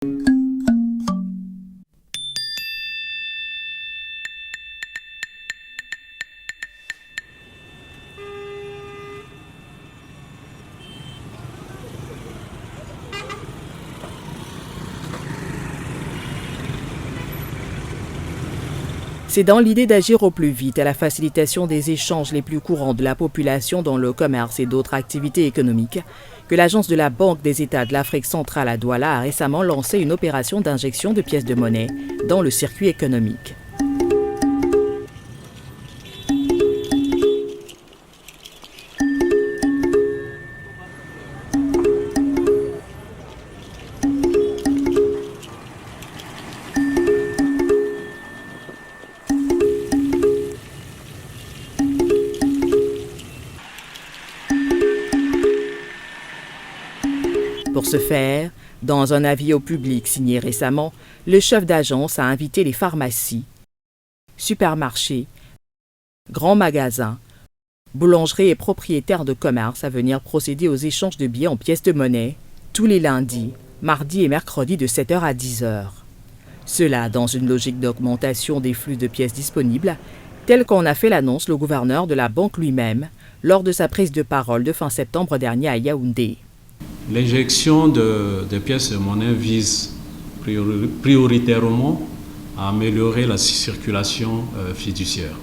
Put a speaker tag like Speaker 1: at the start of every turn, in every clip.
Speaker 1: C'est dans l'idée d'agir au plus vite à la facilitation des échanges les plus courants de la population dans le commerce et d'autres activités économiques que l'agence de la Banque des États de l'Afrique centrale à Douala a récemment lancé une opération d'injection de pièces de monnaie dans le circuit économique. Pour ce faire, dans un avis au public signé récemment, le chef d'agence a invité les pharmacies, supermarchés, grands magasins, boulangeries et propriétaires de commerce à venir procéder aux échanges de billets en pièces de monnaie tous les lundis, mardis et mercredis de 7h à 10h. Cela dans une logique d'augmentation des flux de pièces disponibles, tel qu'en a fait l'annonce le gouverneur de la banque lui-même lors de sa prise de parole de fin septembre dernier à Yaoundé.
Speaker 2: L'injection de pièces de monnaie vise prioritairement à améliorer la circulation fiduciaire,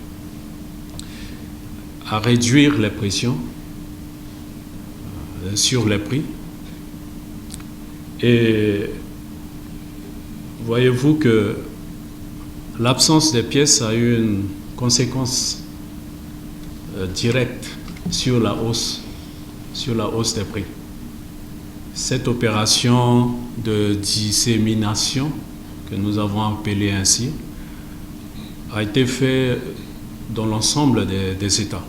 Speaker 2: à réduire les pressions sur les prix. Et voyez-vous que l'absence des pièces a eu une conséquence directe sur la hausse des prix. Cette opération de dissémination, que nous avons appelée ainsi, a été faite dans l'ensemble des États.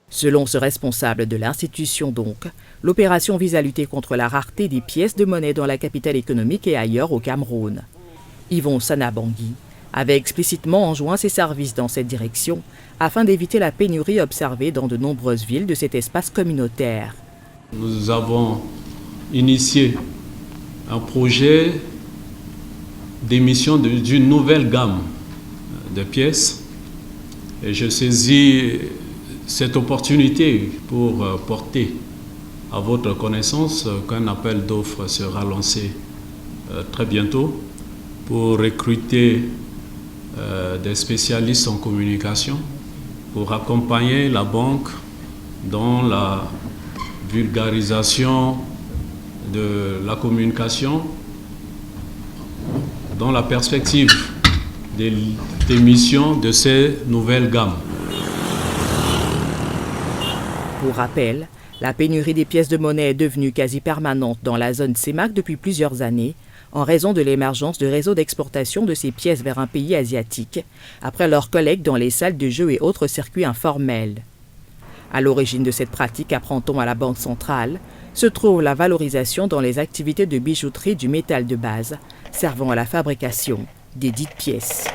Speaker 1: Selon ce responsable de l'institution donc, l'opération vise à lutter contre la rareté des pièces de monnaie dans la capitale économique et ailleurs au Cameroun. Yvon Sanabangui avait explicitement enjoint ses services dans cette direction afin d'éviter la pénurie observée dans de nombreuses villes de cet espace communautaire.
Speaker 2: Nous avons initié un projet d'émission d'une nouvelle gamme de pièces et je saisis cette opportunité pour porter à votre connaissance qu'un appel d'offres sera lancé très bientôt pour recruter des spécialistes en communication pour accompagner la banque dans la vulgarisation de la communication dans la perspective d'émission de ces nouvelles gammes.
Speaker 1: Pour rappel, la pénurie des pièces de monnaie est devenue quasi permanente dans la zone CEMAC depuis plusieurs années en raison de l'émergence de réseaux d'exportation de ces pièces vers un pays asiatique après leur collecte dans les salles de jeux et autres circuits informels. À l'origine de cette pratique, apprend-on à la Banque centrale, se trouve la valorisation dans les activités de bijouterie du métal de base, servant à la fabrication des dites pièces.